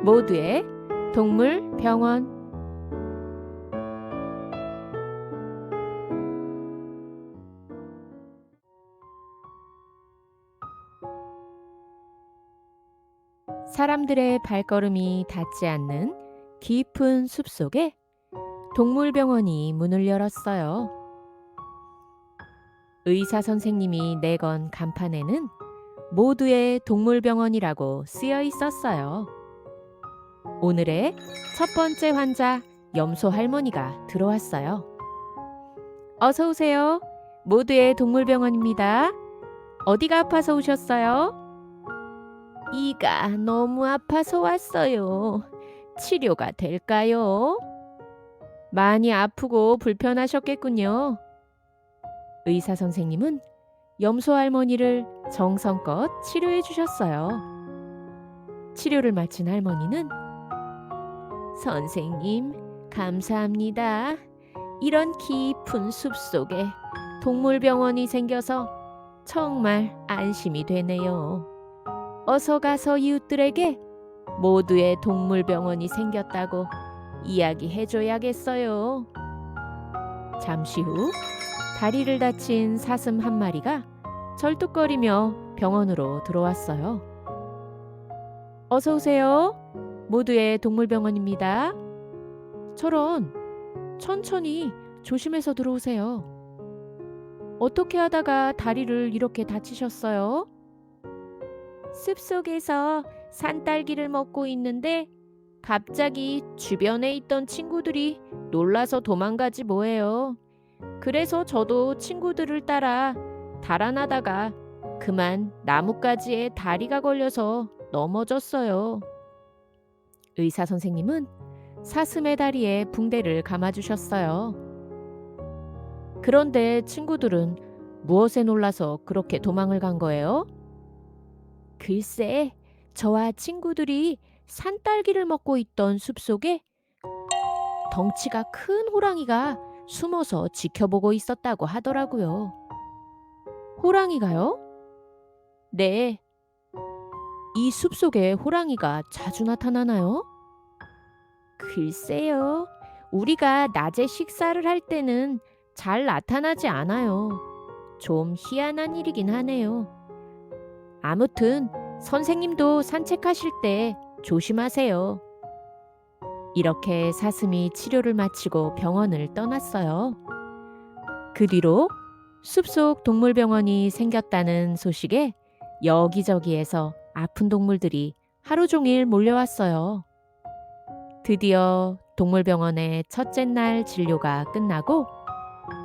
모두의 동물 병원. 사람들의 발걸음이 닿지 않는 깊은 숲속에 동물병원이 문을 열었어요. 의사 선생님이 내건 간판에는 모두의 동물병원이라고 쓰여 있었어요. 오늘의 첫 번째 환자 염소 할머니가 들어왔어요. 어서 오세요. 모두의 동물병원입니다. 어디가 아파서 오셨어요? 이가 너무 아파서 왔어요. 치료가 될까요? 많이 아프고 불편하셨겠군요. 의사 선생님은 염소 할머니를 정성껏 치료해 주셨어요. 치료를 마친 할머니는 선생님, 감사합니다. 이런 깊은 숲속에 동물병원이 생겨서 정말 안심이 되네요. 어서 가서 이웃들에게 모두의 동물병원이 생겼다고 이야기해줘야겠어요. 잠시 후 다리를 다친 사슴 한 마리가 절뚝거리며 병원으로 들어왔어요. 어서 오세요. 모두의 동물병원입니다. 저런, 천천히 조심해서 들어오세요. 어떻게 하다가 다리를 이렇게 다치셨어요? 숲속에서 산딸기를 먹고 있는데 갑자기 주변에 있던 친구들이 놀라서 도망가지 뭐예요. 그래서 저도 친구들을 따라 달아나다가 그만 나뭇가지에 다리가 걸려서 넘어졌어요. 의사 선생님은 사슴의 다리에 붕대를 감아주셨어요. 그런데 친구들은 무엇에 놀라서 그렇게 도망을 간 거예요? 글쎄, 저와 친구들이 산딸기를 먹고 있던 숲속에 덩치가 큰 호랑이가 숨어서 지켜보고 있었다고 하더라고요. 호랑이가요? 네. 이 숲속에 호랑이가 자주 나타나나요? 글쎄요. 우리가 낮에 식사를 할 때는 잘 나타나지 않아요. 좀 희한한 일이긴 하네요. 아무튼 선생님도 산책하실 때 조심하세요. 이렇게 사슴이 치료를 마치고 병원을 떠났어요. 그 뒤로 숲속 동물병원이 생겼다는 소식에 여기저기에서 아픈 동물들이 하루 종일 몰려왔어요. 드디어 동물병원의 첫째 날 진료가 끝나고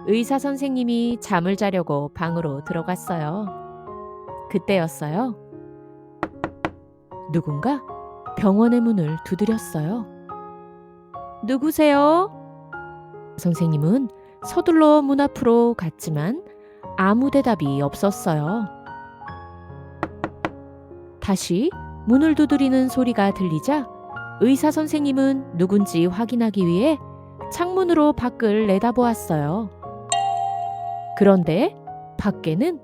의사 선생님이 잠을 자려고 방으로 들어갔어요. 그때였어요. 누군가 병원의 문을 두드렸어요. 누구세요? 선생님은 서둘러 문 앞으로 갔지만 아무 대답이 없었어요. 다시 문을 두드리는 소리가 들리자 의사 선생님은 누군지 확인하기 위해 창문으로 밖을 내다보았어요. 그런데 밖에는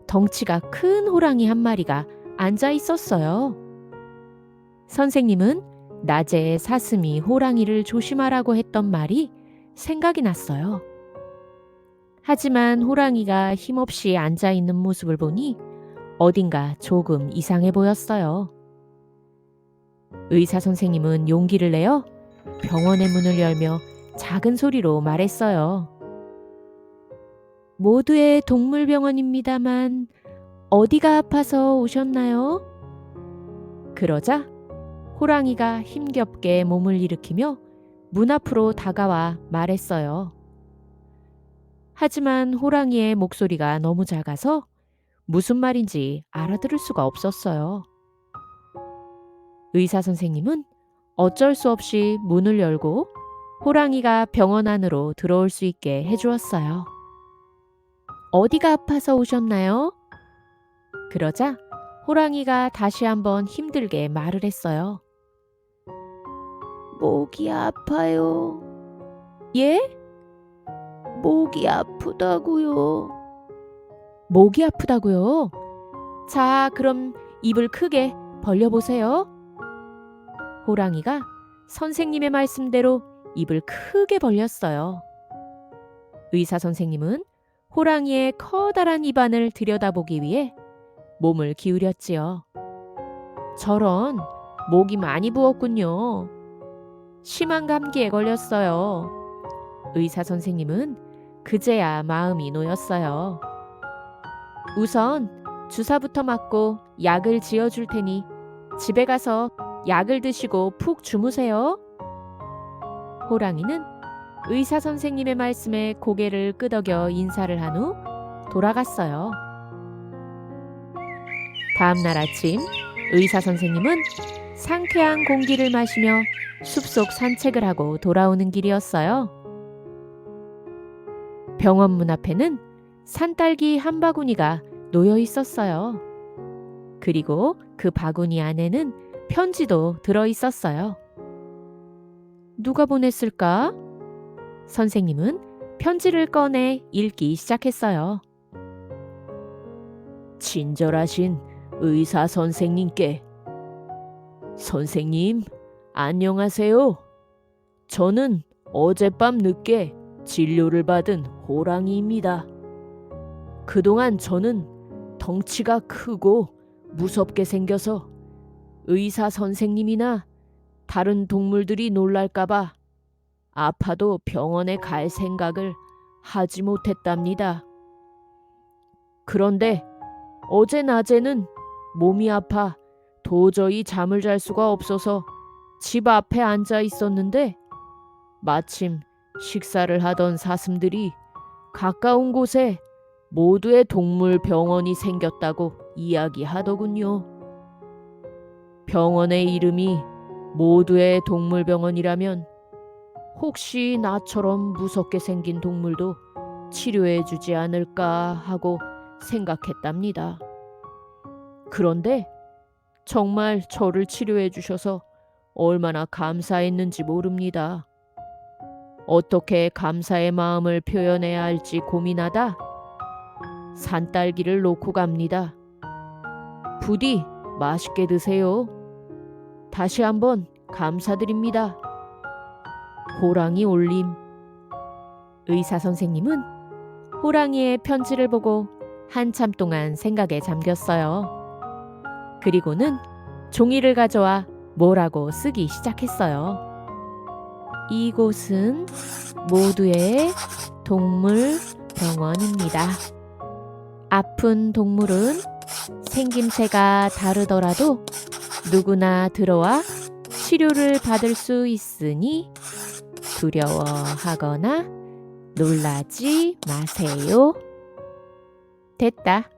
덩치가 큰 호랑이 한 마리가 앉아 있었어요. 선생님은 낮에 사슴이 호랑이를 조심하라고 했던 말이 생각이 났어요. 하지만 호랑이가 힘없이 앉아 있는 모습을 보니 어딘가 조금 이상해 보였어요. 의사 선생님은 용기를 내어 병원의 문을 열며 작은 소리로 말했어요. 모두의 동물병원입니다만 어디가 아파서 오셨나요? 그러자 호랑이가 힘겹게 몸을 일으키며 문 앞으로 다가와 말했어요. 하지만 호랑이의 목소리가 너무 작아서 무슨 말인지 알아들을 수가 없었어요. 의사 선생님은 어쩔 수 없이 문을 열고 호랑이가 병원 안으로 들어올 수 있게 해주었어요. 어디가 아파서 오셨나요? 그러자 호랑이가 다시 한번 힘들게 말을 했어요. 목이 아파요. 예? 목이 아프다고요. 목이 아프다고요? 자, 그럼 입을 크게 벌려보세요. 호랑이가 선생님의 말씀대로 입을 크게 벌렸어요. 의사 선생님은 호랑이의 커다란 입안을 들여다보기 위해 몸을 기울였지요. 저런, 목이 많이 부었군요. 심한 감기에 걸렸어요. 의사 선생님은 그제야 마음이 놓였어요. 우선 주사부터 맞고 약을 지어줄 테니 집에 가서 약을 드시고 푹 주무세요. 호랑이는 의사 선생님의 말씀에 고개를 끄덕여 인사를 한 후 돌아갔어요. 다음 날 아침 의사 선생님은 상쾌한 공기를 마시며 숲속 산책을 하고 돌아오는 길이었어요. 병원 문 앞에는 산딸기 한 바구니가 놓여 있었어요. 그리고 그 바구니 안에는 편지도 들어 있었어요. 누가 보냈을까? 선생님은 편지를 꺼내 읽기 시작했어요. 친절하신 의사 선생님께. 선생님, 안녕하세요. 저는 어젯밤 늦게 진료를 받은 호랑이입니다. 그동안 저는 덩치가 크고 무섭게 생겨서 의사 선생님이나 다른 동물들이 놀랄까봐 아파도 병원에 갈 생각을 하지 못했답니다. 그런데 어제 낮에는 몸이 아파 도저히 잠을 잘 수가 없어서 집 앞에 앉아 있었는데 마침 식사를 하던 사슴들이 가까운 곳에 모두의 동물 병원이 생겼다고 이야기하더군요. 병원의 이름이 모두의 동물병원이라면 혹시 나처럼 무섭게 생긴 동물도 치료해 주지 않을까 하고 생각했답니다. 그런데 정말 저를 치료해 주셔서 얼마나 감사했는지 모릅니다. 어떻게 감사의 마음을 표현해야 할지 고민하다 산딸기를 놓고 갑니다. 부디 맛있게 드세요. 다시 한번 감사드립니다. 호랑이 올림. 의사 선생님은 호랑이의 편지를 보고 한참 동안 생각에 잠겼어요. 그리고는 종이를 가져와 뭐라고 쓰기 시작했어요. 이곳은 모두의 동물병원입니다. 아픈 동물은 생김새가 다르더라도 누구나 들어와 치료를 받을 수 있으니 두려워하거나 놀라지 마세요. 됐다.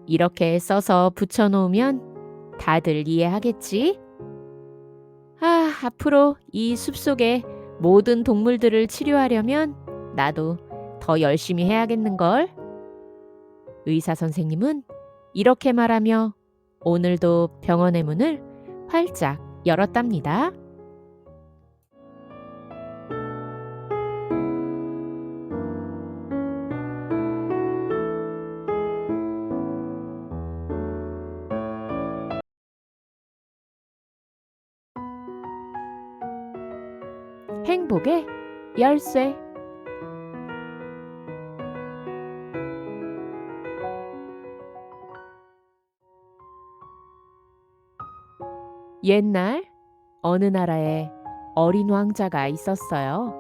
이렇게 써서 붙여놓으면 다들 이해하겠지? 앞으로 이 숲속의 모든 동물들을 치료하려면 나도 더 열심히 해야겠는걸? 의사 선생님은 이렇게 말하며 오늘도 병원의 문을 활짝 열었답니다. 행복의 열쇠. 옛날 어느 나라에 어린 왕자가 있었어요.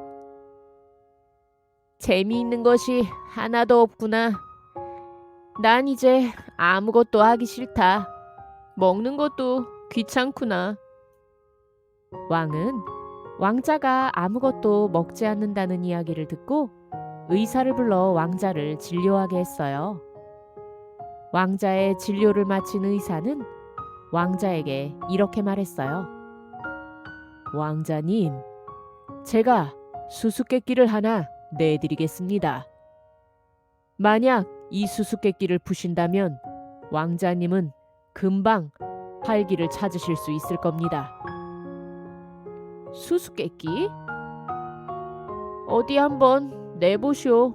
재미있는 것이 하나도 없구나. 난 이제 아무것도 하기 싫다. 먹는 것도 귀찮구나. 왕은 왕자가 아무것도 먹지 않는다는 이야기를 듣고 의사를 불러 왕자를 진료하게 했어요. 왕자의 진료를 마친 의사는 왕자에게 이렇게 말했어요. 왕자님, 제가 수수께끼를 하나 내드리겠습니다. 만약 이 수수께끼를 푸신다면 왕자님은 금방 활기를 찾으실 수 있을 겁니다. 수수께끼? 어디 한번 내보시오.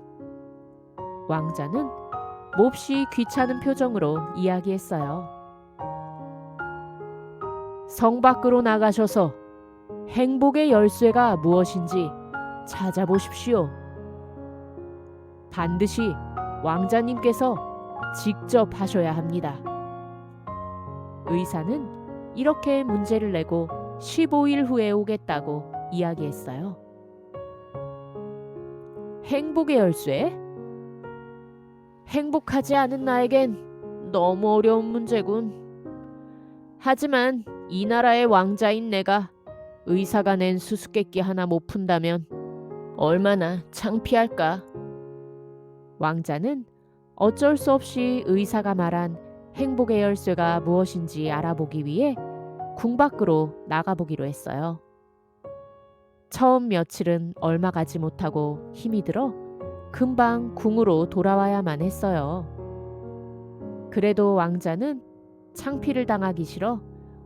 왕자는 몹시 귀찮은 표정으로 이야기했어요. 성 밖으로 나가셔서 행복의 열쇠가 무엇인지 찾아보십시오. 반드시 왕자님께서 직접 하셔야 합니다. 의사는 이렇게 문제를 내고 15일 후에 오겠다고 이야기했어요. 행복의 열쇠? 행복하지 않은 나에겐 너무 어려운 문제군. 하지만 이 나라의 왕자인 내가 의사가 낸 수수께끼 하나 못 푼다면 얼마나 창피할까. 왕자는 어쩔 수 없이 의사가 말한 행복의 열쇠가 무엇인지 알아보기 위해 궁 밖으로 나가보기로 했어요. 처음 며칠은 얼마 가지 못하고 힘이 들어 금방 궁으로 돌아와야만 했어요. 그래도 왕자는 창피를 당하기 싫어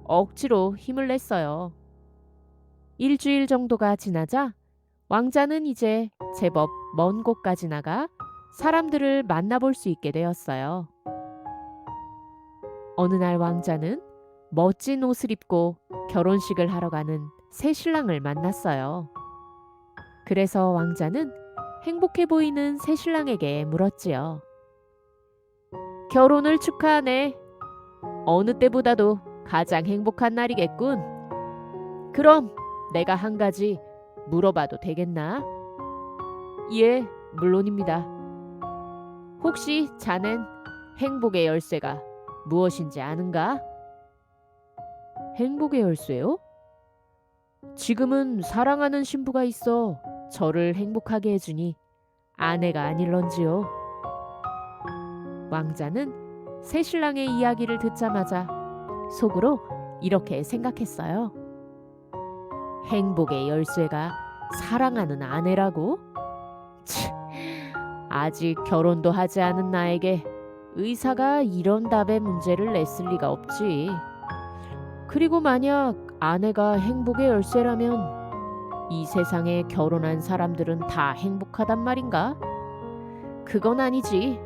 억지로 힘을 냈어요. 일주일 정도가 지나자 왕자는 이제 제법 먼 곳까지 나가 사람들을 만나볼 수 있게 되었어요. 어느 날 왕자는 멋진 옷을 입고 결혼식을 하러 가는 새 신랑을 만났어요. 그래서 왕자는 행복해 보이는 새 신랑에게 물었지요. 결혼을 축하하네. 어느 때보다도 가장 행복한 날이겠군. 그럼 내가 한 가지 물어봐도 되겠나? 예, 물론입니다. 혹시 자넨 행복의 열쇠가 무엇인지 아는가? 행복의 열쇠요? 지금은 사랑하는 신부가 있어 저를 행복하게 해주니 아내가 아닐런지요. 왕자는 새 신랑의 이야기를 듣자마자 속으로 이렇게 생각했어요. 행복의 열쇠가 사랑하는 아내라고? 아직 결혼도 하지 않은 나에게 의사가 이런 답에 문제를 냈을 리가 없지. 그리고 만약 아내가 행복의 열쇠라면 이 세상에 결혼한 사람들은 다 행복하단 말인가? 그건 아니지.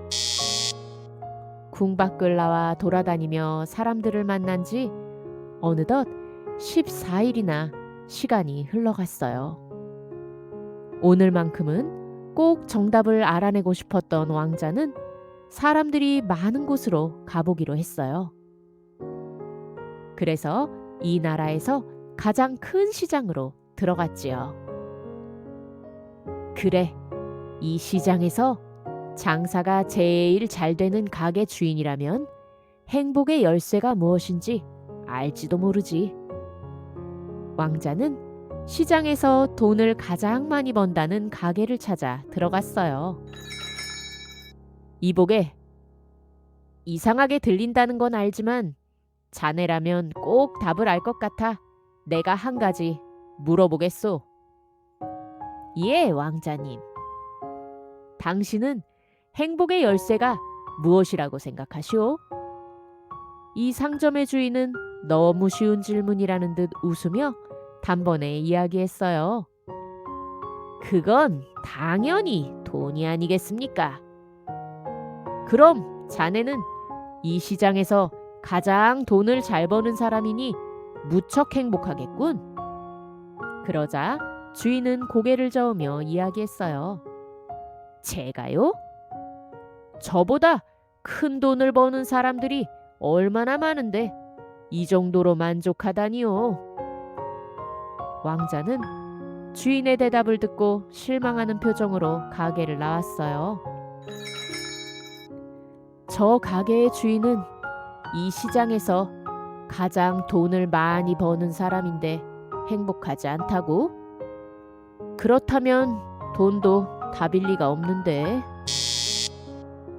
궁 밖을 나와 돌아다니며 사람들을 만난 지 어느덧 14일이나 시간이 흘러갔어요. 오늘만큼은 꼭 정답을 알아내고 싶었던 왕자는 사람들이 많은 곳으로 가보기로 했어요. 그래서 이 나라에서 가장 큰 시장으로 들어갔지요. 그래, 이 시장에서 장사가 제일 잘 되는 가게 주인이라면 행복의 열쇠가 무엇인지 알지도 모르지. 왕자는 시장에서 돈을 가장 많이 번다는 가게를 찾아 들어갔어요. 이보게, 이상하게 들린다는 건 알지만 자네라면 꼭 답을 알 것 같아 내가 한 가지 물어보겠소. 예, 왕자님. 당신은 행복의 열쇠가 무엇이라고 생각하시오? 이 상점의 주인은 너무 쉬운 질문이라는 듯 웃으며 단번에 이야기했어요. 그건 당연히 돈이 아니겠습니까? 그럼 자네는 이 시장에서 가장 돈을 잘 버는 사람이니 무척 행복하겠군. 그러자 주인은 고개를 저으며 이야기했어요. 제가요? 저보다 큰 돈을 버는 사람들이 얼마나 많은데 이 정도로 만족하다니요. 왕자는 주인의 대답을 듣고 실망하는 표정으로 가게를 나왔어요. 저 가게의 주인은 이 시장에서 가장 돈을 많이 버는 사람인데 행복하지 않다고? 그렇다면 돈도 답일 리가 없는데.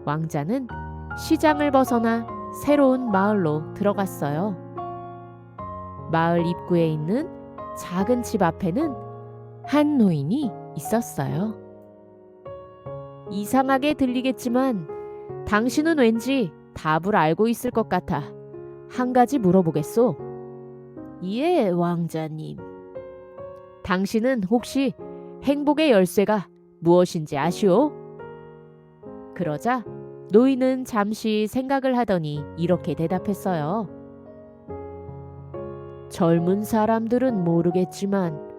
왕자는 시장을 벗어나 새로운 마을로 들어갔어요. 마을 입구에 있는 작은 집 앞에는 한 노인이 있었어요. 이상하게 들리겠지만 당신은 왠지 답을 알고 있을 것 같아 한 가지 물어보겠소. 예, 왕자님. 당신은 혹시 행복의 열쇠가 무엇인지 아시오? 그러자 노인은 잠시 생각을 하더니 이렇게 대답했어요. 젊은 사람들은 모르겠지만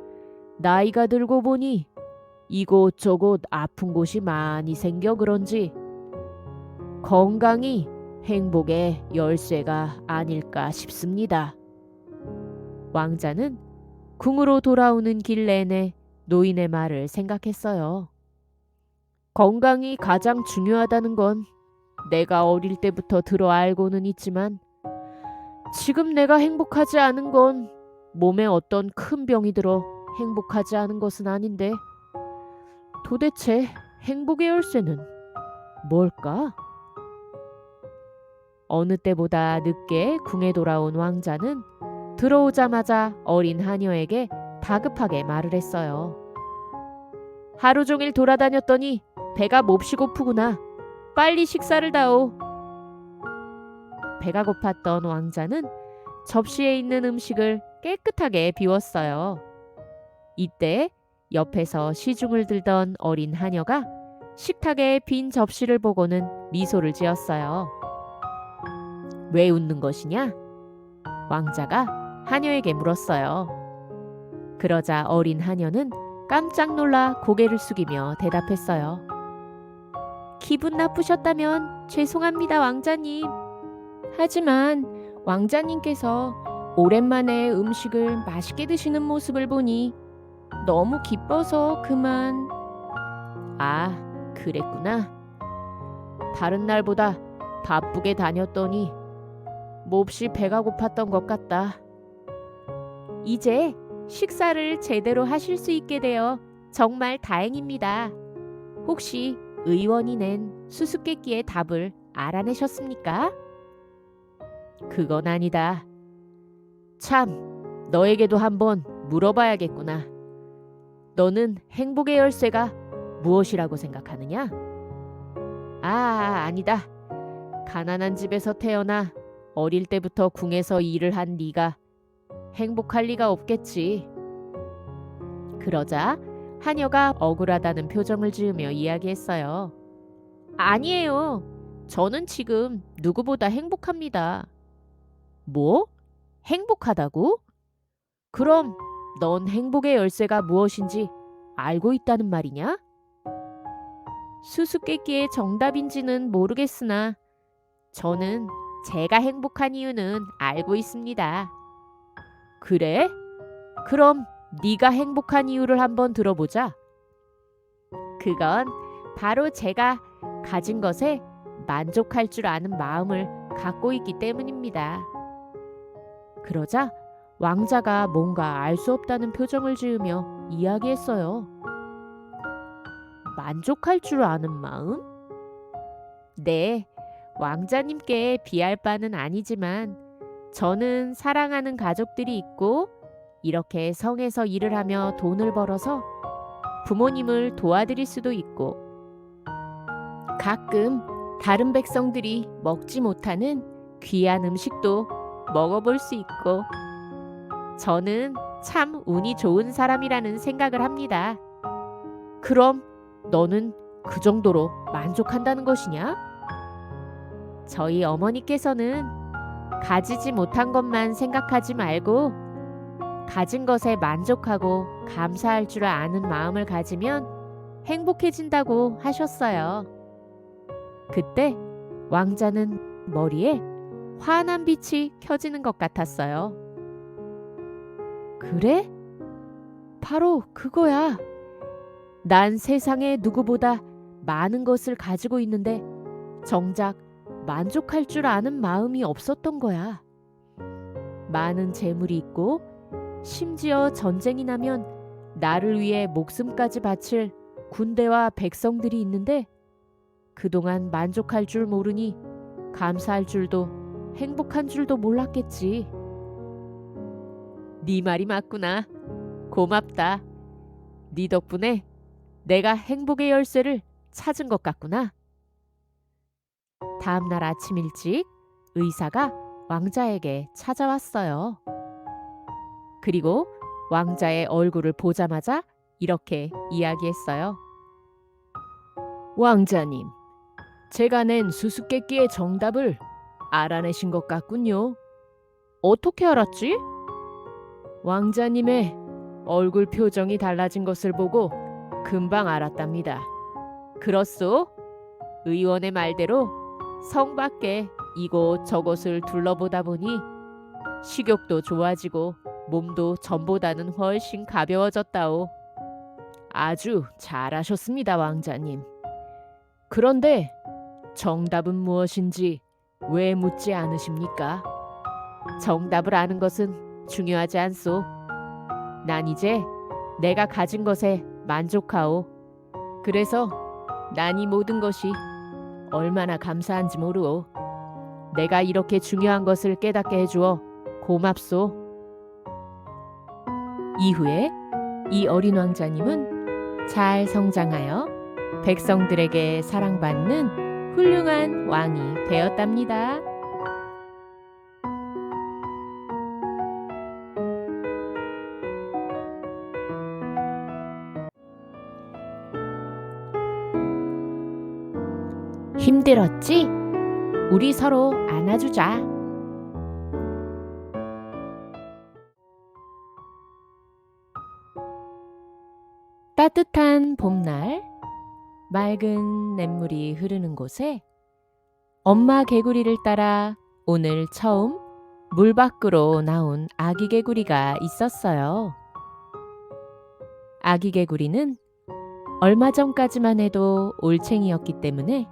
나이가 들고 보니 이곳저곳 아픈 곳이 많이 생겨 그런지 건강이 행복의 열쇠가 아닐까 싶습니다. 왕자는 궁으로 돌아오는 길 내내 노인의 말을 생각했어요. 건강이 가장 중요하다는 건 내가 어릴 때부터 들어 알고는 있지만 지금 내가 행복하지 않은 건 몸에 어떤 큰 병이 들어 행복하지 않은 것은 아닌데 도대체 행복의 열쇠는 뭘까? 어느 때보다 늦게 궁에 돌아온 왕자는 들어오자마자 어린 하녀에게 다급하게 말을 했어요. 하루 종일 돌아다녔더니 배가 몹시 고프구나. 빨리 식사를 다오. 배가 고팠던 왕자는 접시에 있는 음식을 깨끗하게 비웠어요. 이때 옆에서 시중을 들던 어린 하녀가 식탁의 빈 접시를 보고는 미소를 지었어요. 왜 웃는 것이냐? 왕자가 하녀에게 물었어요. 그러자 어린 하녀는 깜짝 놀라 고개를 숙이며 대답했어요. 기분 나쁘셨다면 죄송합니다, 왕자님. 하지만 왕자님께서 오랜만에 음식을 맛있게 드시는 모습을 보니 너무 기뻐서 그만. 아, 그랬구나. 다른 날보다 바쁘게 다녔더니 몹시 배가 고팠던 것 같다. 이제 식사를 제대로 하실 수 있게 되어 정말 다행입니다. 혹시 의원이 낸 수수께끼의 답을 알아내셨습니까? 그건 아니다. 참, 너에게도 한번 물어봐야겠구나. 너는 행복의 열쇠가 무엇이라고 생각하느냐? 아니다. 가난한 집에서 태어나 어릴 때부터 궁에서 일을 한 네가 행복할 리가 없겠지. 그러자 하녀가 억울하다는 표정을 지으며 이야기했어요. 아니에요. 저는 지금 누구보다 행복합니다. 뭐? 행복하다고? 그럼 넌 행복의 열쇠가 무엇인지 알고 있다는 말이냐? 수수께끼의 정답인지는 모르겠으나 저는 제가 행복한 이유는 알고 있습니다. 그래? 그럼 네가 행복한 이유를 한번 들어보자. 그건 바로 제가 가진 것에 만족할 줄 아는 마음을 갖고 있기 때문입니다. 그러자 왕자가 뭔가 알 수 없다는 표정을 지으며 이야기했어요. 만족할 줄 아는 마음? 네, 왕자님께 비할 바는 아니지만 저는 사랑하는 가족들이 있고 이렇게 성에서 일을 하며 돈을 벌어서 부모님을 도와드릴 수도 있고 가끔 다른 백성들이 먹지 못하는 귀한 음식도 먹어볼 수 있고 저는 참 운이 좋은 사람이라는 생각을 합니다. 그럼 너는 그 정도로 만족한다는 것이냐? 저희 어머니께서는 가지지 못한 것만 생각하지 말고 가진 것에 만족하고 감사할 줄 아는 마음을 가지면 행복해진다고 하셨어요. 그때 왕자는 머리에 환한 빛이 켜지는 것 같았어요. 그래? 바로 그거야. 난 세상에 누구보다 많은 것을 가지고 있는데 정작 만족할 줄 아는 마음이 없었던 거야. 많은 재물이 있고 심지어 전쟁이 나면 나를 위해 목숨까지 바칠 군대와 백성들이 있는데 그동안 만족할 줄 모르니 감사할 줄도 행복한 줄도 몰랐겠지. 네 말이 맞구나. 고맙다. 네 덕분에 내가 행복의 열쇠를 찾은 것 같구나. 다음 날 아침 일찍 의사가 왕자에게 찾아왔어요. 그리고 왕자의 얼굴을 보자마자 이렇게 이야기했어요. 왕자님, 제가 낸 수수께끼의 정답을 알아내신 것 같군요. 어떻게 알았지? 왕자님의 얼굴 표정이 달라진 것을 보고 금방 알았답니다. 그렇소? 의원의 말대로 성 밖에 이곳저곳을 둘러보다 보니 식욕도 좋아지고 몸도 전보다는 훨씬 가벼워졌다오. 아주 잘하셨습니다, 왕자님. 그런데 정답은 무엇인지 왜 묻지 않으십니까? 정답을 아는 것은 중요하지 않소. 난 이제 내가 가진 것에 만족하오. 그래서 난 이 모든 것이 얼마나 감사한지 모르오. 내가 이렇게 중요한 것을 깨닫게 해주어 고맙소. 이후에 이 어린 왕자님은 잘 성장하여 백성들에게 사랑받는 훌륭한 왕이 되었답니다. 힘들었지? 우리 서로 안아주자. 따뜻한 봄날, 맑은 냇물이 흐르는 곳에 엄마 개구리를 따라 오늘 처음 물 밖으로 나온 아기 개구리가 있었어요. 아기 개구리는 얼마 전까지만 해도 올챙이였기 때문에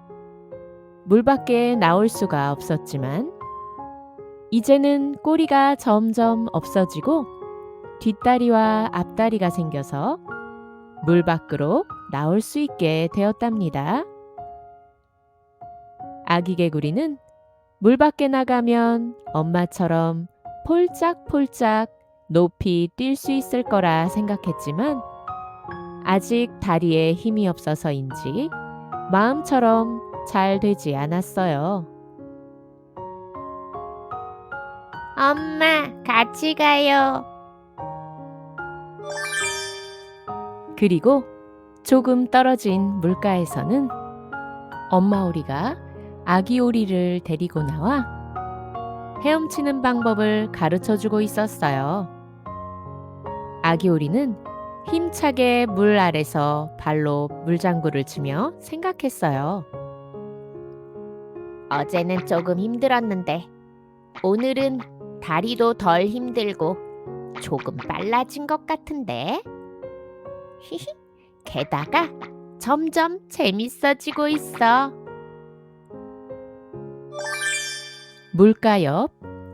물 밖에 나올 수가 없었지만 이제는 꼬리가 점점 없어지고 뒷다리와 앞다리가 생겨서 물 밖으로 나올 수 있게 되었답니다. 아기 개구리는 물 밖에 나가면 엄마처럼 폴짝폴짝 높이 뛸 수 있을 거라 생각했지만 아직 다리에 힘이 없어서인지 마음처럼 잘 되지 않았어요. 엄마, 같이 가요. 그리고 조금 떨어진 물가에서는 엄마 오리가 아기 오리를 데리고 나와 헤엄치는 방법을 가르쳐주고 있었어요. 아기 오리는 힘차게 물 아래서 발로 물장구를 치며 생각했어요. 어제는 조금 힘들었는데 오늘은 다리도 덜 힘들고 조금 빨라진 것 같은데. 히히. 게다가 점점 재밌어지고 있어. 물가 옆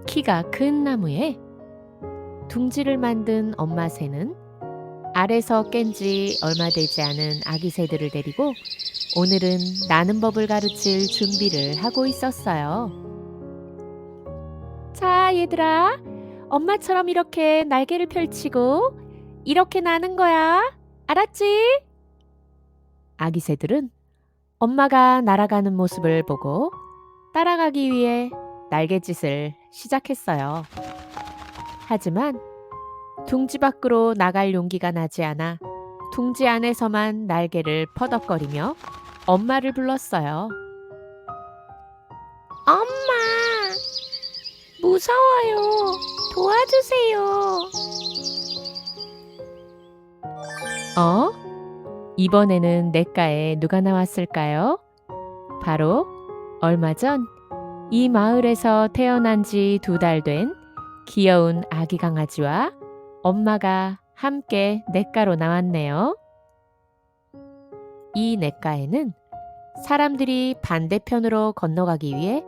키가 큰 나무에 둥지를 만든 엄마 새는 알에서 깬 지 얼마 되지 않은 아기 새들을 데리고 오늘은 나는 법을 가르칠 준비를 하고 있었어요. 자, 얘들아, 엄마처럼 이렇게 날개를 펼치고 이렇게 나는 거야. 알았지? 아기 새들은 엄마가 날아가는 모습을 보고 따라가기 위해 날갯짓을 시작했어요. 하지만 둥지 밖으로 나갈 용기가 나지 않아 둥지 안에서만 날개를 퍼덕거리며 엄마를 불렀어요. 엄마, 무서워요. 도와주세요. 이번에는 냇가에 누가 나왔을까요? 바로 얼마 전 이 마을에서 태어난 지 2달 된 귀여운 아기 강아지와 엄마가 함께 냇가로 나왔네요. 이 냇가에는 사람들이 반대편으로 건너가기 위해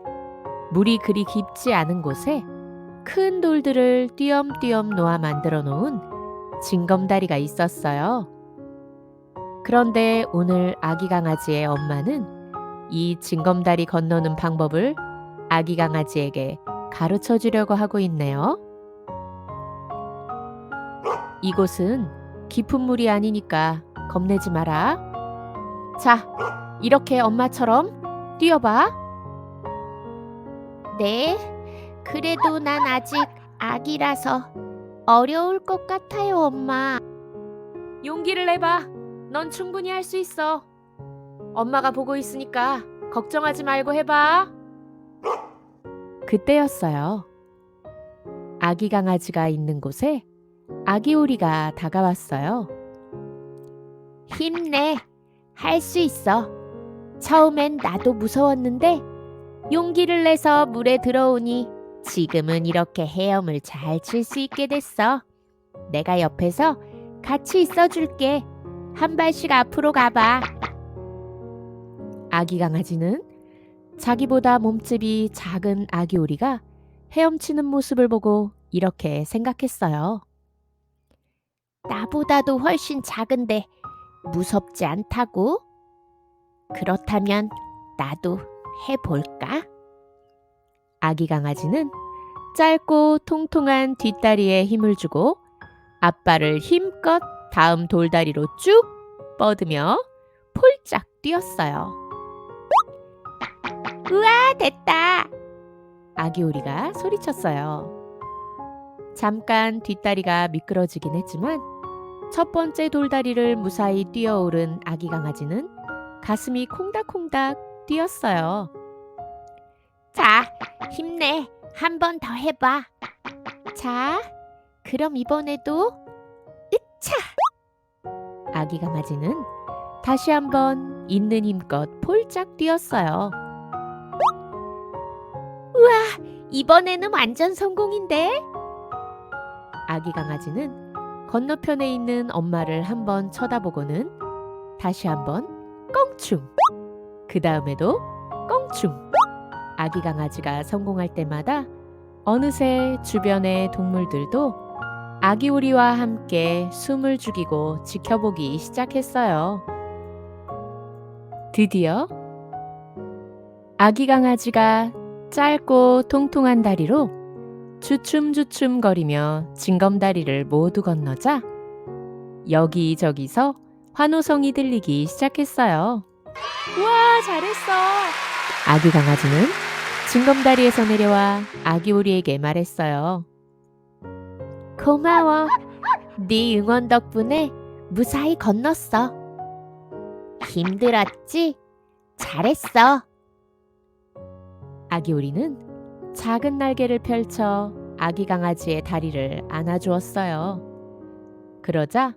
물이 그리 깊지 않은 곳에 큰 돌들을 띄엄띄엄 놓아 만들어 놓은 징검다리가 있었어요. 그런데 오늘 아기 강아지의 엄마는 이 징검다리 건너는 방법을 아기 강아지에게 가르쳐 주려고 하고 있네요. 이곳은 깊은 물이 아니니까 겁내지 마라. 자, 이렇게 엄마처럼 뛰어봐. 네, 그래도 난 아직 아기라서 어려울 것 같아요, 엄마. 용기를 내봐. 넌 충분히 할 수 있어. 엄마가 보고 있으니까 걱정하지 말고 해봐. 그때였어요. 아기 강아지가 있는 곳에 아기 오리가 다가왔어요. 힘내. 할 수 있어. 처음엔 나도 무서웠는데 용기를 내서 물에 들어오니 지금은 이렇게 헤엄을 잘 칠 수 있게 됐어. 내가 옆에서 같이 있어줄게. 한 발씩 앞으로 가봐. 아기 강아지는 자기보다 몸집이 작은 아기 오리가 헤엄치는 모습을 보고 이렇게 생각했어요. 나보다도 훨씬 작은데 무섭지 않다고? 그렇다면 나도 해볼까? 아기 강아지는 짧고 통통한 뒷다리에 힘을 주고 앞발을 힘껏 다음 돌다리로 쭉 뻗으며 폴짝 뛰었어요. 우와, 됐다. 아기 오리가 소리쳤어요. 잠깐 뒷다리가 미끄러지긴 했지만 첫 번째 돌다리를 무사히 뛰어오른 아기 강아지는 가슴이 콩닥콩닥 뛰었어요. 자, 힘내. 한 번 더 해봐. 자, 그럼 이번에도 으차! 아기 강아지는 다시 한번 있는 힘껏 폴짝 뛰었어요. 이번에는 완전 성공인데? 아기 강아지는 건너편에 있는 엄마를 한번 쳐다보고는 다시 한번 껑충! 그 다음에도 껑충! 아기 강아지가 성공할 때마다 어느새 주변의 동물들도 아기 오리와 함께 숨을 죽이고 지켜보기 시작했어요. 드디어 아기 강아지가 짧고 통통한 다리로 주춤주춤거리며 징검다리를 모두 건너자 여기저기서 환호성이 들리기 시작했어요. 우와, 잘했어! 아기 강아지는 징검다리에서 내려와 아기 오리에게 말했어요. 고마워. 네 응원 덕분에 무사히 건넜어. 힘들었지? 잘했어. 아기 오리는 작은 날개를 펼쳐 아기 강아지의 다리를 안아주었어요. 그러자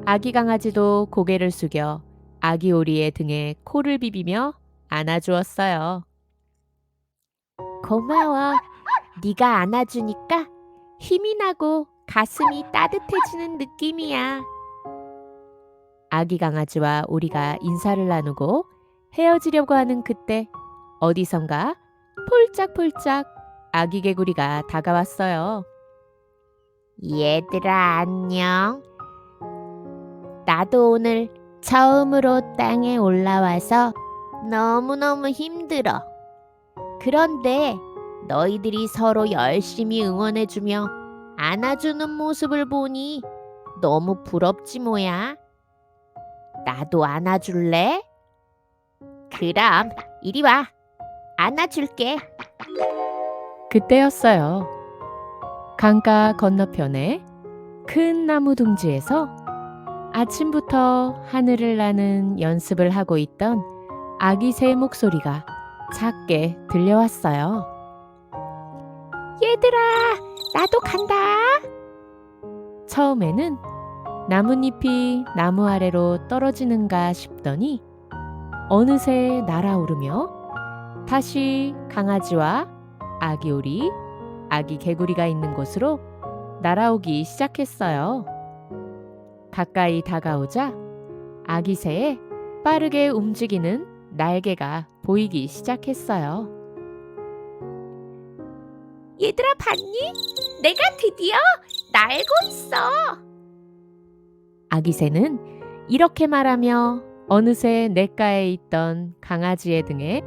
아기 강아지도 고개를 숙여 아기 오리의 등에 코를 비비며 안아주었어요. 고마워. 네가 안아주니까 힘이 나고 가슴이 따뜻해지는 느낌이야. 아기 강아지와 오리가 인사를 나누고 헤어지려고 하는 그때 어디선가 폴짝폴짝 아기 개구리가 다가왔어요. 얘들아, 안녕. 나도 오늘 처음으로 땅에 올라와서 너무너무 힘들어. 그런데 너희들이 서로 열심히 응원해주며 안아주는 모습을 보니 너무 부럽지 뭐야. 나도 안아줄래? 그럼 이리 와. 안아줄게. 그때였어요. 강가 건너편에 큰 나무 둥지에서 아침부터 하늘을 나는 연습을 하고 있던 아기 새 목소리가 작게 들려왔어요. 얘들아, 나도 간다. 처음에는 나뭇잎이 나무 아래로 떨어지는가 싶더니 어느새 날아오르며 다시 강아지와 아기 오리, 아기 개구리가 있는 곳으로 날아오기 시작했어요. 가까이 다가오자 아기 새의 빠르게 움직이는 날개가 보이기 시작했어요. 얘들아, 봤니? 내가 드디어 날고 있어. 아기 새는 이렇게 말하며 어느새 냇가에 있던 강아지의 등에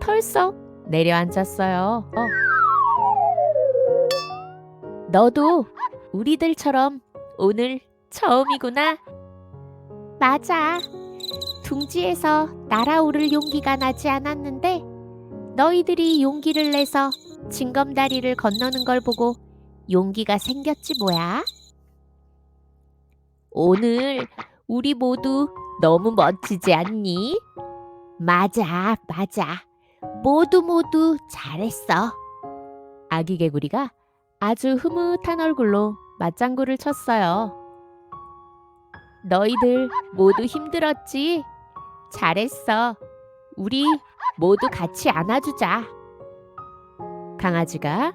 털썩 내려앉았어요. 너도 우리들처럼 오늘 처음이구나. 맞아. 둥지에서 날아오를 용기가 나지 않았는데 너희들이 용기를 내서 징검다리를 건너는 걸 보고 용기가 생겼지 뭐야. 오늘 우리 모두 너무 멋지지 않니? 맞아, 맞아. 모두 잘했어. 아기 개구리가 아주 흐뭇한 얼굴로 맞장구를 쳤어요. 너희들 모두 힘들었지? 잘했어. 우리 모두 같이 안아주자. 강아지가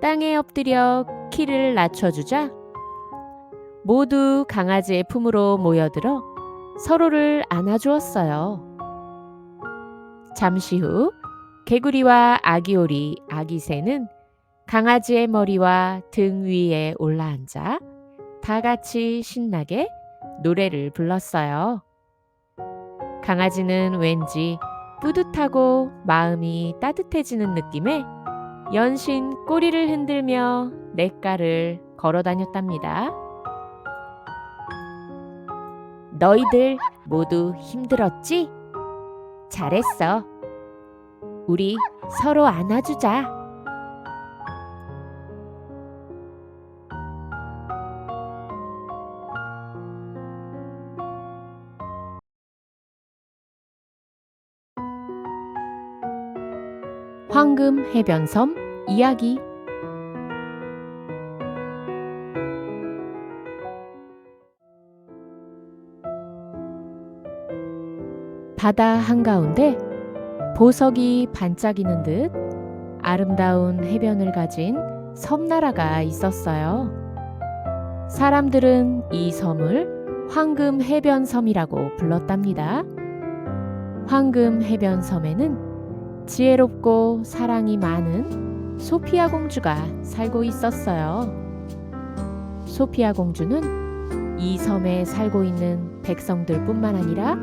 땅에 엎드려 키를 낮춰주자 모두 강아지의 품으로 모여들어 서로를 안아주었어요. 잠시 후 개구리와 아기오리, 아기새는 강아지의 머리와 등 위에 올라앉아 다 같이 신나게 노래를 불렀어요. 강아지는 왠지 뿌듯하고 마음이 따뜻해지는 느낌에 연신 꼬리를 흔들며 냇가를 걸어 다녔답니다. 너희들 모두 힘들었지? 잘했어. 우리 서로 안아주자. 황금 해변섬 이야기. 바다 한가운데 보석이 반짝이는 듯 아름다운 해변을 가진 섬나라가 있었어요. 사람들은 이 섬을 황금 해변섬이라고 불렀답니다. 황금 해변섬에는 지혜롭고 사랑이 많은 소피아 공주가 살고 있었어요. 소피아 공주는 이 섬에 살고 있는 백성들뿐만 아니라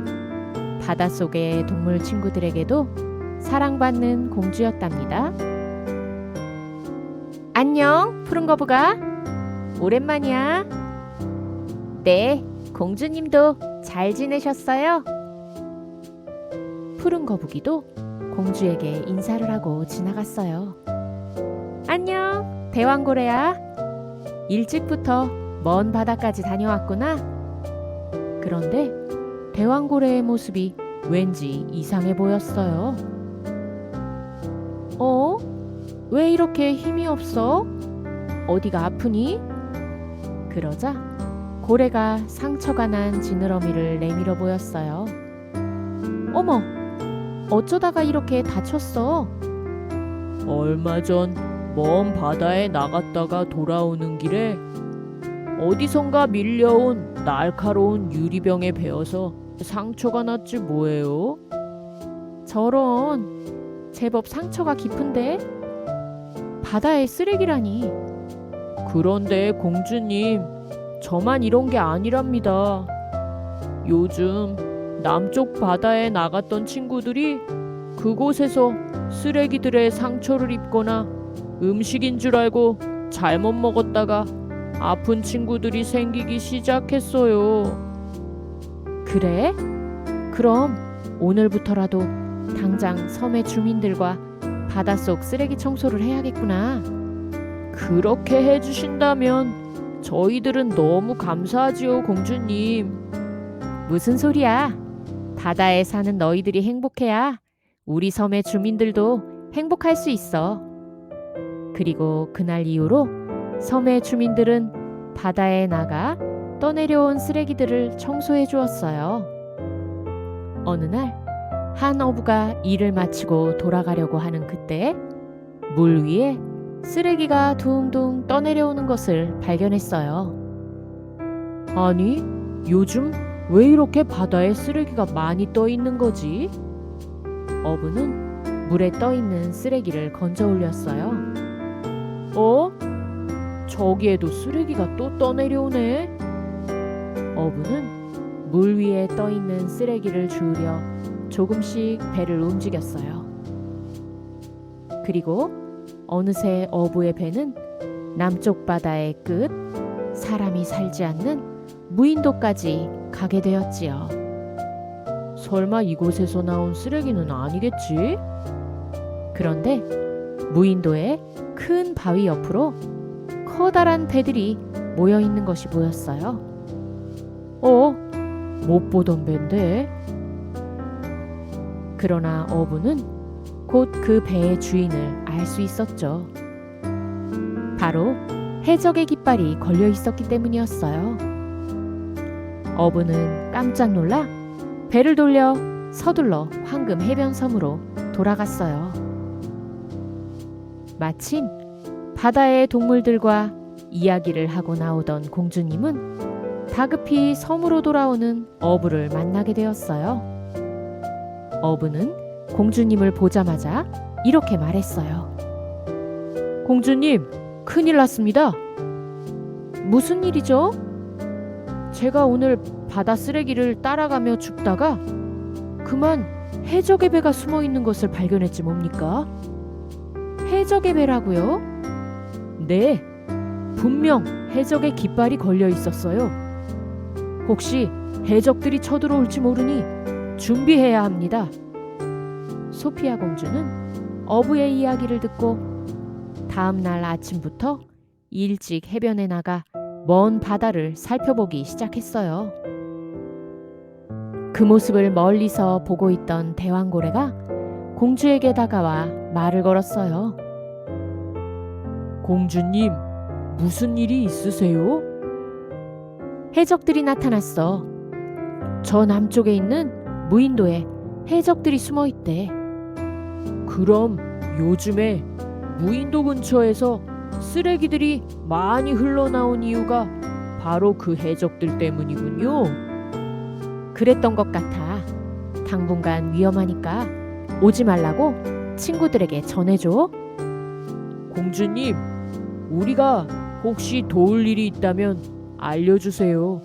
바닷속의 동물 친구들에게도 사랑받는 공주였답니다. 안녕, 푸른 거북아. 오랜만이야. 네, 공주님도 잘 지내셨어요? 푸른 거북이도 공주에게 인사를 하고 지나갔어요. 안녕, 대왕고래야. 일찍부터 먼 바다까지 다녀왔구나. 그런데 대왕고래의 모습이 왠지 이상해 보였어요. 왜 이렇게 힘이 없어? 어디가 아프니? 그러자 고래가 상처가 난 지느러미를 내밀어 보였어요. 어머, 어쩌다가 이렇게 다쳤어? 얼마 전 먼 바다에 나갔다가 돌아오는 길에 어디선가 밀려온 날카로운 유리병에 베어서 상처가 났지 뭐예요? 저런, 제법 상처가 깊은데? 바다의 쓰레기라니. 그런데 공주님, 저만 이런 게 아니랍니다. 요즘 남쪽 바다에 나갔던 친구들이 그곳에서 쓰레기들의 상처를 입거나 음식인 줄 알고 잘못 먹었다가 아픈 친구들이 생기기 시작했어요. 그래? 그럼 오늘부터라도 당장 섬의 주민들과 바닷속 쓰레기 청소를 해야겠구나. 그렇게 해주신다면 저희들은 너무 감사하지요, 공주님. 무슨 소리야? 바다에 사는 너희들이 행복해야 우리 섬의 주민들도 행복할 수 있어. 그리고 그날 이후로 섬의 주민들은 바다에 나가 떠내려온 쓰레기들을 청소해 주었어요. 어느 날 한 어부가 일을 마치고 돌아가려고 하는 그때 물 위에 쓰레기가 둥둥 떠내려오는 것을 발견했어요. 아니, 요즘 왜 이렇게 바다에 쓰레기가 많이 떠 있는 거지? 어부는 물에 떠 있는 쓰레기를 건져 올렸어요. 저기에도 쓰레기가 또 떠내려오네. 어부는 물 위에 떠 있는 쓰레기를 주우려 조금씩 배를 움직였어요. 그리고 어느새 어부의 배는 남쪽 바다의 끝, 사람이 살지 않는 무인도까지 가게 되었지요. 설마 이곳에서 나온 쓰레기는 아니겠지? 그런데 무인도의 큰 바위 옆으로 커다란 배들이 모여 있는 것이 보였어요. 못 보던 배인데? 그러나 어부는 곧 그 배의 주인을 알 수 있었죠. 바로 해적의 깃발이 걸려 있었기 때문이었어요. 어부는 깜짝 놀라 배를 돌려 서둘러 황금 해변섬으로 돌아갔어요. 마침 바다의 동물들과 이야기를 하고 나오던 공주님은 다급히 섬으로 돌아오는 어부를 만나게 되었어요. 어부는 공주님을 보자마자 이렇게 말했어요. 공주님, 큰일 났습니다. 무슨 일이죠? 제가 오늘 바다 쓰레기를 따라가며 줍다가 그만 해적의 배가 숨어 있는 것을 발견했지 뭡니까? 해적의 배라고요? 네, 분명 해적의 깃발이 걸려 있었어요. 혹시 해적들이 쳐들어올지 모르니 준비해야 합니다. 소피아 공주는 어부의 이야기를 듣고 다음 날 아침부터 일찍 해변에 나가 먼 바다를 살펴보기 시작했어요. 그 모습을 멀리서 보고 있던 대왕고래가 공주에게 다가와 말을 걸었어요. 공주님, 무슨 일이 있으세요? 해적들이 나타났어. 저 남쪽에 있는 무인도에 해적들이 숨어 있대. 그럼 요즘에 무인도 근처에서 쓰레기들이 많이 흘러나온 이유가 바로 그 해적들 때문이군요. 그랬던 것 같아. 당분간 위험하니까 오지 말라고 친구들에게 전해줘. 공주님, 우리가 혹시 도울 일이 있다면 알려주세요.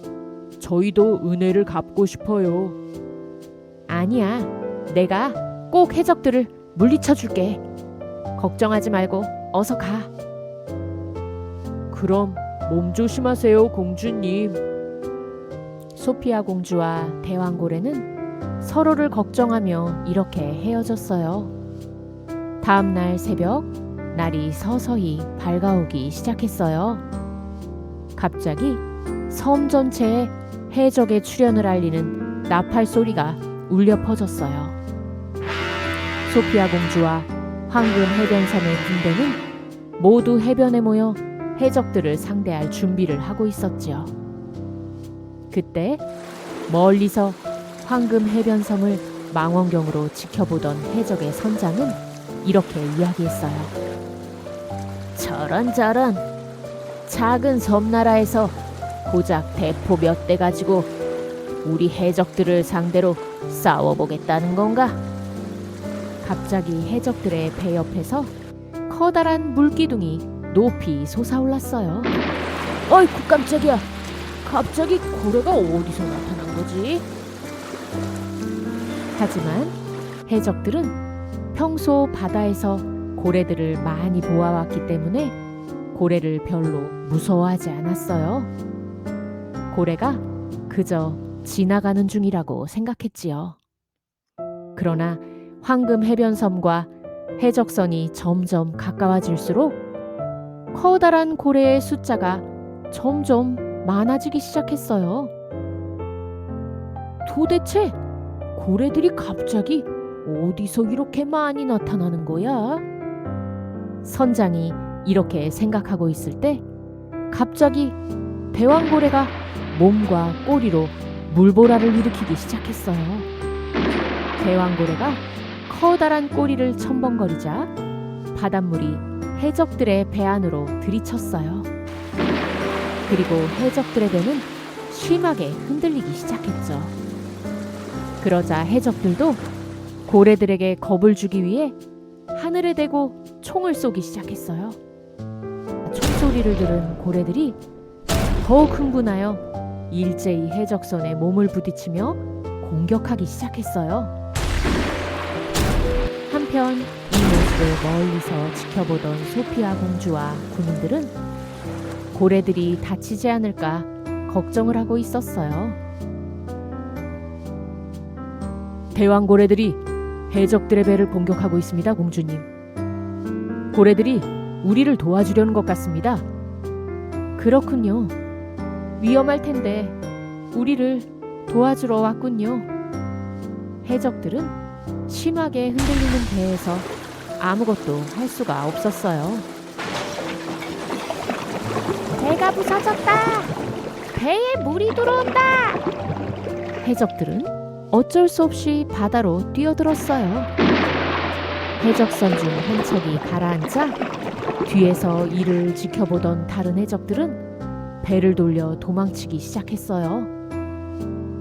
저희도 은혜를 갚고 싶어요. 아니야. 내가 꼭 해적들을 물리쳐 줄게. 걱정하지 말고 어서 가. 그럼 몸 조심하세요, 공주님. 소피아 공주와 대왕고래는 서로를 걱정하며 이렇게 헤어졌어요. 다음 날 새벽, 날이 서서히 밝아오기 시작했어요. 갑자기 섬 전체에 해적의 출현을 알리는 나팔 소리가 울려 퍼졌어요. 소피아 공주와 황금 해변섬의 군대는 모두 해변에 모여 해적들을 상대할 준비를 하고 있었지요. 그때 멀리서 황금 해변섬을 망원경으로 지켜보던 해적의 선장은 이렇게 이야기했어요. 저런 작은 섬나라에서 고작 대포 몇 대 가지고 우리 해적들을 상대로 싸워보겠다는 건가? 갑자기 해적들의 배 옆에서 커다란 물기둥이 높이 솟아올랐어요. 어이쿠 깜짝이야. 갑자기 고래가 어디서 나타난 거지? 하지만 해적들은 평소 바다에서 고래들을 많이 보아왔기 때문에 고래를 별로 무서워하지 않았어요. 고래가 그저 지나가는 중이라고 생각했지요. 그러나 황금 해변섬과 해적선이 점점 가까워질수록 커다란 고래의 숫자가 점점 많아지기 시작했어요. 도대체 고래들이 갑자기 어디서 이렇게 많이 나타나는 거야? 선장이 이렇게 생각하고 있을 때 갑자기 대왕고래가 몸과 꼬리로 물보라를 일으키기 시작했어요. 대왕고래가 커다란 꼬리를 첨벙거리자 바닷물이 해적들의 배 안으로 들이쳤어요. 그리고 해적들의 배는 심하게 흔들리기 시작했죠. 그러자 해적들도 고래들에게 겁을 주기 위해 하늘에 대고 총을 쏘기 시작했어요. 총소리를 들은 고래들이 더욱 흥분하여 일제히 해적선에 몸을 부딪히며 공격하기 시작했어요. 한편 이 모습을 멀리서 지켜보던 소피아 공주와 군인들은 고래들이 다치지 않을까 걱정을 하고 있었어요. 대왕고래들이 해적들의 배를 공격하고 있습니다, 공주님. 고래들이 우리를 도와주려는 것 같습니다. 그렇군요. 위험할 텐데 우리를 도와주러 왔군요. 해적들은 심하게 흔들리는 배에서 아무것도 할 수가 없었어요. 배가 부서졌다. 배에 물이 들어온다. 해적들은 어쩔 수 없이 바다로 뛰어들었어요. 해적선 중 한 척이 가라앉자 뒤에서 이를 지켜보던 다른 해적들은 배를 돌려 도망치기 시작했어요.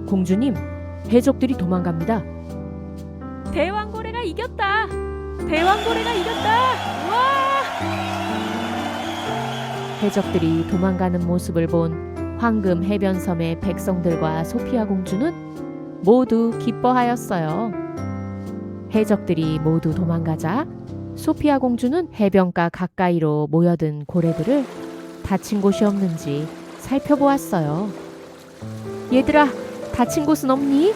공주님, 해적들이 도망갑니다. 대왕고래가 이겼다! 대왕고래가 이겼다! 와! 해적들이 도망가는 모습을 본 황금 해변섬의 백성들과 소피아 공주는 모두 기뻐하였어요. 해적들이 모두 도망가자 소피아 공주는 해변가 가까이로 모여든 고래들을 다친 곳이 없는지 살펴보았어요. 얘들아, 다친 곳은 없니?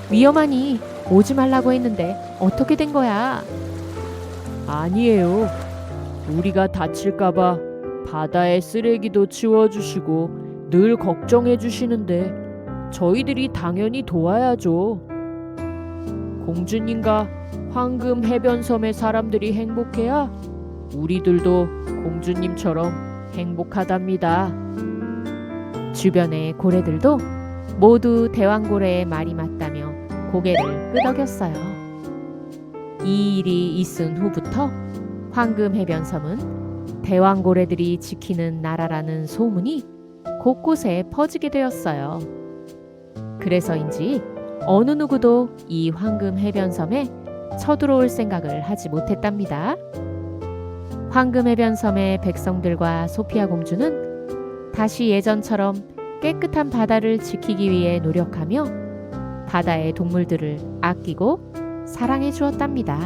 위험하니 오지 말라고 했는데 어떻게 된 거야? 아니에요. 우리가 다칠까봐 바다의 쓰레기도 치워주시고 늘 걱정해주시는데 저희들이 당연히 도와야죠. 공주님과 황금 해변섬의 사람들이 행복해야 우리들도 공주님처럼 행복하답니다. 주변의 고래들도 모두 대왕고래의 말이 맞다며 고개를 끄덕였어요. 이 일이 있은 후부터 황금 해변섬은 대왕고래들이 지키는 나라라는 소문이 곳곳에 퍼지게 되었어요. 그래서인지 어느 누구도 이 황금 해변섬에 쳐들어올 생각을 하지 못했답니다. 황금 해변섬의 백성들과 소피아 공주는 다시 예전처럼 깨끗한 바다를 지키기 위해 노력하며 바다의 동물들을 아끼고 사랑해 주었답니다.